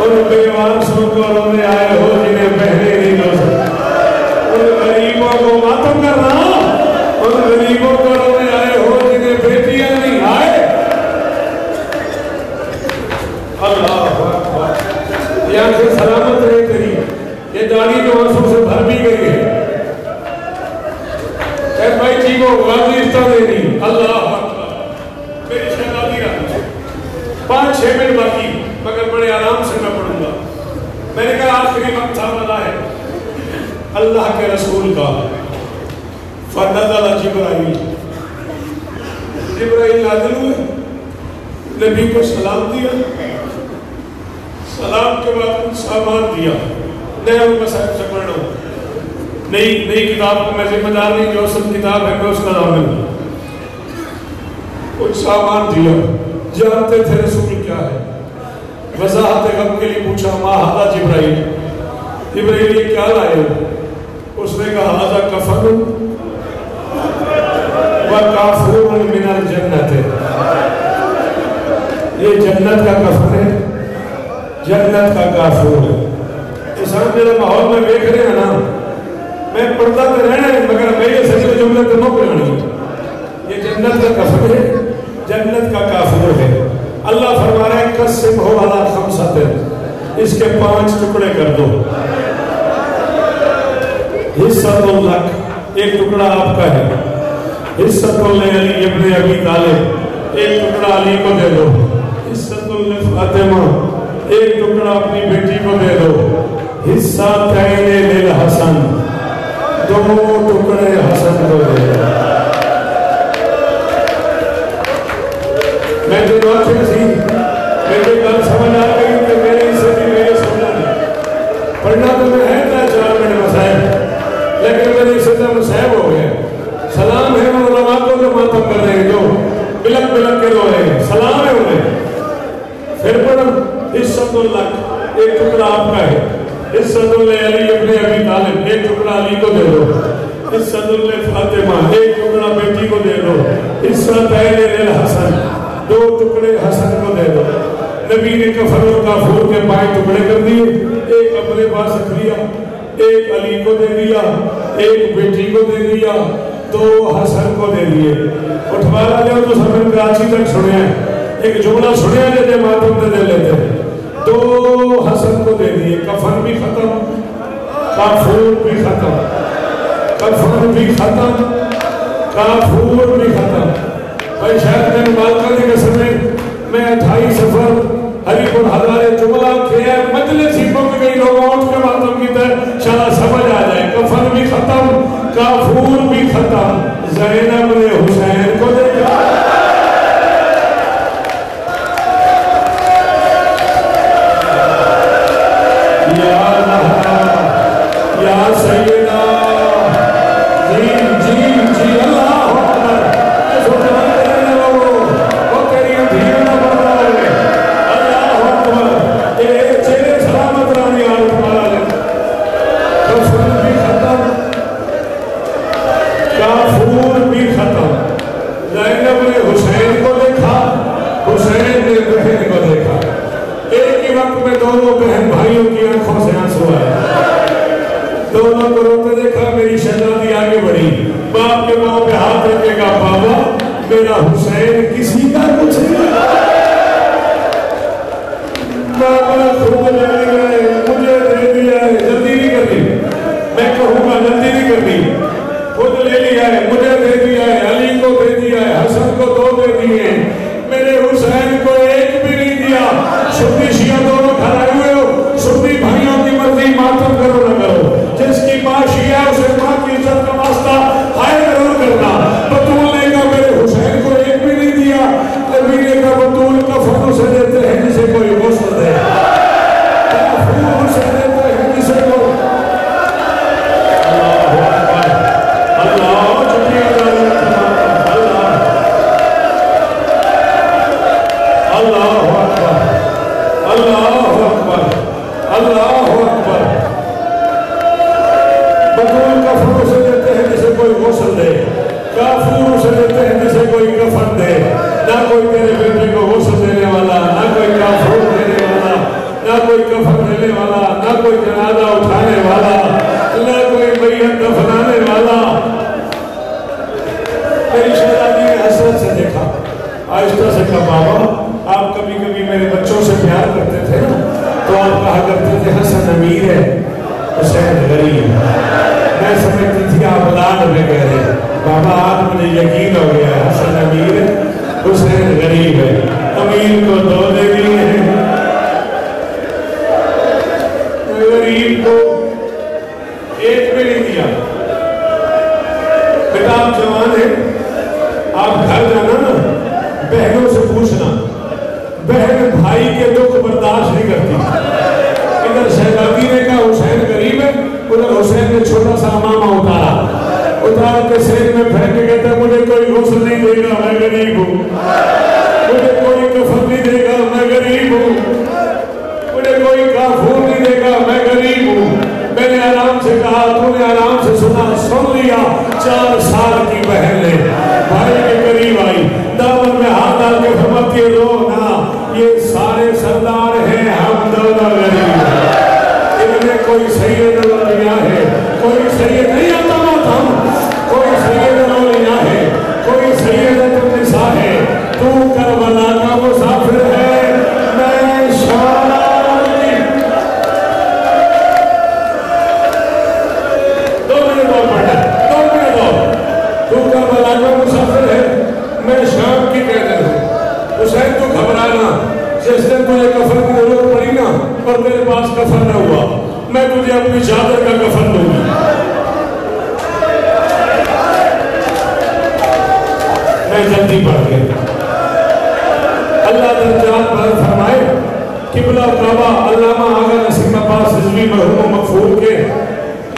ان بیوارسوں کو رونے آئے ہو جنہیں بہنے نہیں دو سکتے، ان غریبوں کو ماتم کرنا، ان غریبوں کو رونے آئے ہو جنہیں بیٹیاں نہیں آئے. اللہ اکبر. یہ آنکھیں سلامت رہے تیری، یہ داڑھی جو آنسوں سے بھر بھی گئی ہے. اے بھائی جی کو غازی اشتہ دینی. اللہ اکبر. میری شہزادی رہا 5-6 منٹ باقی، مگر بڑے آرام سے میں پڑھوں گا. میں نے کہا آخری وقت تھا بنا ہے اللہ کے رسول کا. فنزل جبرائیل، جبرائیل نازل ہوئے، نبی کو سلام دیا، سلام کے بعد کچھ سامان دیا. نیا مسائل سے پڑھنا ہوں، نئی کتاب کو میں ذمہ دار نہیں، جو اصل کتاب ہے میں اس کا ضامن ہوں. کچھ سامان دیا. جانتے تھے رسول کیا ہے. وضاحت غم کے لیے پوچھا ما ھذا جبرائیل، جبرائیل یہ کیا لائے ہو؟ اس نے کہا ھذا کفن وکافور من الجنت، یہ جنت کا کفن ہے، جنت کا کافور ہے. انسان میرا ماحول میں دیکھ رہے ہیں نا، میں پڑھتا تو رہنا ہے مگر میرے سجدے جملے تو نہ پڑھانی. یہ جنت کا کفن ہے، جنت کا کافور ہے. اللہ فرما رہا ہے قسم ہو علی خمسۃ، اس کے 5 ٹکڑے کر دو. حصہ لک، ایک ٹکڑا آپ کا ہے. حصہ علی ابن ابی طالب، ایک ٹکڑا علی کو دے دو. حصہ فاطمہ، ایک ٹکڑا اپنی بیٹی کو دے دو. حصہ تین للحسن، 2 ٹکڑے حسن کو دے دو. میں جو بات سے کسی میرے کل سمجھ آ گئی کہ میرے حصے بھی میرے سمجھا نہیں. پڑھنا تو میں ہے تھا 4 منٹ مسائل، لیکن میرے حصے سے مسائب ہو گئے. سلام ہے ان علماء کو جو ماتم کر رہے ہیں، جو بلک بلک کے رو رہے ہیں، سلام ہے انہیں. پھر پڑھا حصۃ لک، ایک ٹکڑا آپ کا ہے. حصۃ علی ابن ابی طالب، ایک ٹکڑا علی کو دے دو. حصۃ فاطمہ، ایک ٹکڑا بیٹی کو دے دو. حصہ تین للحسن، 2 ٹکڑے حسن کو دے دو. نبی نے کفن و کافور کے 5 ٹکڑے کر دیے. ایک اپنے پاس رکھ لیا، ایک علی کو دے دیا، ایک بیٹی کو دے دیا، 2 حسن کو دے دیے. اٹھوا لے تو سب کراچی تک سنے ہیں، ایک جملہ سنے جیسے ماتم دے لیتے ہیں. 2 حسن کو دے دیے. کفن بھی ختم، کافور بھی ختم. کفن بھی ختم، کافور بھی ختم. بھائی شاید میں مالکہ دی قسم میں 28 سفر ہری پور ہزارے جملہ کیا ہے، مجلس ہی پک گئی، لوگ اٹھ کے ماتم کی طرح شاید سمجھ آ جائے. کفن بھی ختم، کافور بھی ختم. زینب نے حسین کو دیکھا. یا اللہ یا سیدہ، جی جی جی اللہ اکبر. وہ تیری دھیر نہ بڑھ رہا ہے. اللہ اکبر. بہن بھائیوں کی آنکھوں سے آنسو آئے، دونوں کو روتے دیکھا، میری شہزادی آگے بڑھی، باپ کے پاؤں پہ ہاتھ رکھے گا، بابا میرا حسین کسی کا کچھ نہیں، بابا خود لے گئے، مجھے دے دیا ہے، جلدی نہیں کرنی، میں کہوں گا جلدی نہیں کرنی، خود لے لیا ہے، مجھے دے دیا ہے، علی کو دے دیا ہے، حسن کو 2 دے دیے، میرے حسین کو 1 بھی نہیں دیا۔ سنی شیعہ دونوں کھڑے ہوئے ہو، سنی بھائیوں کی مرضی، ماتم کرو نہ کرو، جس کی ماں شیعہ اسے ماں کی عزت کا واسطہ ہائے ضرور کرنا۔ بطول نے کہا میرے حسین کو 1 بھی نہیں دیا، نبی نے کہا بطول کفن اسے دیتے ہیں جسے کوئی غسل دے، کفن اسے دیتے ہیں جسے کوئی غسل دے، کافور اسے دیتے ہیں جسے کوئی کفن دے، نہ کوئی تیرے بیٹے کو غسل دینے والا، نہ کوئی کافور دینے والا، نہ کوئی کفن دینے والا، نہ کوئی جنازہ اٹھانے والا، نہ کوئی میت دفنانے والا۔ میری شہزادی نے حسرت سے دیکھا، آہستہ سے کہا بابا آپ کبھی کبھی میرے بچوں سے پیار کرتے تھے تو آپ کہا کرتے تھے حسن امیر ہے، حسین غریب ہے، میں سمجھتی تھی آپ اولاد میں کہہ رہے، بابا آج مجھے یقین ہو گیا حسن امیر ہے، حسین غریب ہے، امیر کو 2 دے دیے ہیں، غریب کو 1 بھی نہیں دیا۔ بیٹا آپ جوان ہیں، آپ گھر جانا نا، بہنوں سے پوچھنا، بہن بھائی کے دکھ برداشت نہیں کرتی۔ ادھر شہزادی نے کہا حسین غریب ہے، ادھر حسین نے چھوٹا سا امامہ اتار کے سین میں پھینک کے کہتا ہے مجھے کوئی غسل نہیں دے گا، میں غریب ہوں، مجھے کوئی کفن نہیں دے گا، میں غریب ہوں، مجھے کوئی کافور نہیں دے گا، میں غریب ہوں۔ میں نے آرام سے کہا، تو نے آرام سے سنا، سن لیا۔ 4 سال کی بہن نے بھائی کے قریب آئی، دامن میں ہاتھ ڈال کے فرماتی ہے رو نا، یہ سارے سردار ہیں، ہم دونوں غریب ہیں، انہیں کوئی سید الاولیاء ہے، کوئی سید نہیں آتا ماتم، کوئی سید الاولیاء ہے، کوئی سیدۃ النساء ہے، تو کربلا کا مسافر ہے، میں شام کی 2 منٹ اور پڑھنا، 2 منٹ اور، تو کربلا کا مسافر ہے، میں شام کی قیدر ہوں۔ حسین تو گھبرانا، جس دن تجھے کفن کی ضرورت پڑی نا اور میرے پاس کفن نہ ہوا، میں تجھے اپنی چادر کا کفن دوں گی۔ میں جلدی پڑھ گیا۔ اللہ درجات بلند فرمائے، قبلہ کعبہ علامہ آغا نسیم عباس رضوی مرحوم مغفور کے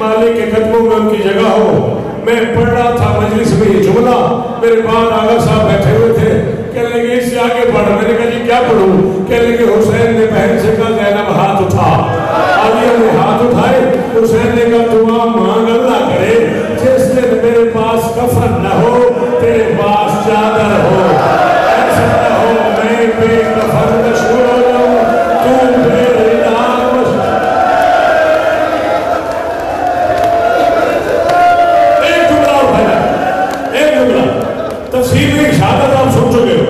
مالک کے قدموں میں ان کی جگہ ہو۔ میں پڑھ رہا تھا مجلس میں یہ جملہ، میرے بعد آغا صاحب بیٹھے ہوئے تھے، کہنے لگے اس سے آگے پڑھ، میں نے کہا جی کیا پڑھوں؟ کہنے لگے حسین نے بہن سے کہا زینب ہاتھ اٹھا، عالیہ نے ہاتھ اٹھائے، حسین نے کہا دعا مانگ اللہ کرے جس دن میرے پاس کفن نہ ہو تیرے پاس چادر ہو، ایسا نہ ہو میں بے کفن مشہور ہو جاؤں، تو بے ردار مشہور۔ ایک جملہ اور پہلا، ایک جملہ تفسیر میں شہادت آپ سن چکے ہو،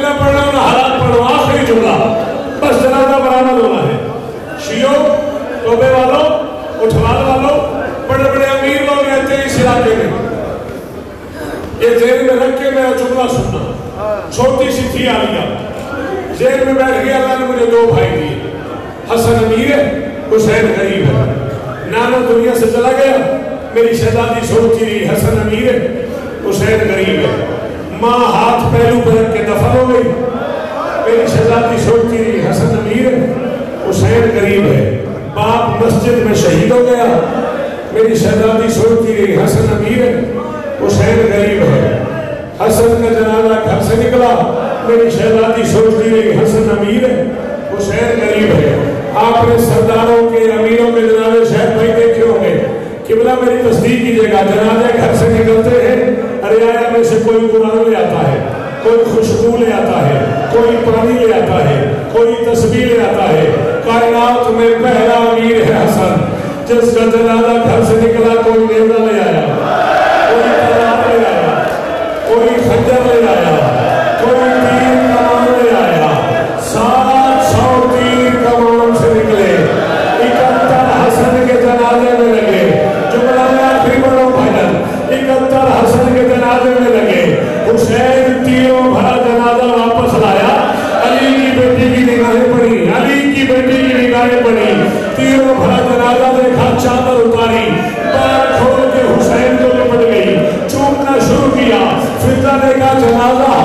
نہ پڑھ رہا ہوں نہ حالات پڑھ رہا ہوں، آخری جملہ بس جنازہ برآمد ہونا ہے۔ شیعوں، توبے والوں، اٹھوال والوں، بڑے بڑے امیر لوگ رہتے ہیں اس علاقے میں، یہ ذہن میں رکھ کے میرا جملہ سننا۔ چھوٹی سی تھی عالیہ، ذہن میں بیٹھ گیا، اللہ نے مجھے 2 بھائی دیے، حسن امیر ہے، حسین غریب ہے۔ نانا دنیا سے چلا گیا، میری شہزادی سوچتی رہی حسن امیر ہے، حسین غریب ہے۔ ماں ہاتھ پہلو پہ رکھ کے دفن ہو گئی، میری شہزادی سوچتی رہی حسن امیر ہے، حسین غریب ہے۔ باپ مسجد میں شہید ہو گیا، میری شہزادی سوچتی رہی حسن امیر ہے، حسین غریب ہے۔ حسن کا جنازہ گھر سے نکلا، میری شہزادی سوچتی رہی حسن امیر ہے، حسین غریب ہے۔ آپ نے سرداروں کے امیروں کے جنازے شاید بھائی دیکھے ہوں گے، قبلہ میری تصدیق کیجیے گا، جنازے گھر سے نکلتے ہیں، رعایا میں سے کوئی قرآن لے آتا ہے، کوئی خوشبو لے آتا ہے، کوئی پانی لے آتا ہے، کوئی تسبیح لے آتا ہے۔ کائنات میں پہلا امیر ہے حسن، جس کا جنازہ گھر سے نکلا کوئی نیزہ لے آیا، کوئی تلوار لے آیا، کوئی خنجر لے آیا، کوئی تیر کمان لے آیا۔ 700 تیر کمان سے نکلے، 71 حسن کے جنازے میں لگے۔ جملہ میں آخری بڑھو بھائیان، 71 حسن کے جنازے میں لگے۔ حسین تیروں بھرا جنازہ واپس لایا، علی کی بیٹی کی نگاہیں پڑی، علی کی بیٹی کی نگاہیں پڑی، تیروں بھرا جنازہ دیکھا، چادر اتاری، پیر کھول کے حسین کو لپٹ گئی، چومنا شروع کیا۔ فتنہ نے کہا جنازہ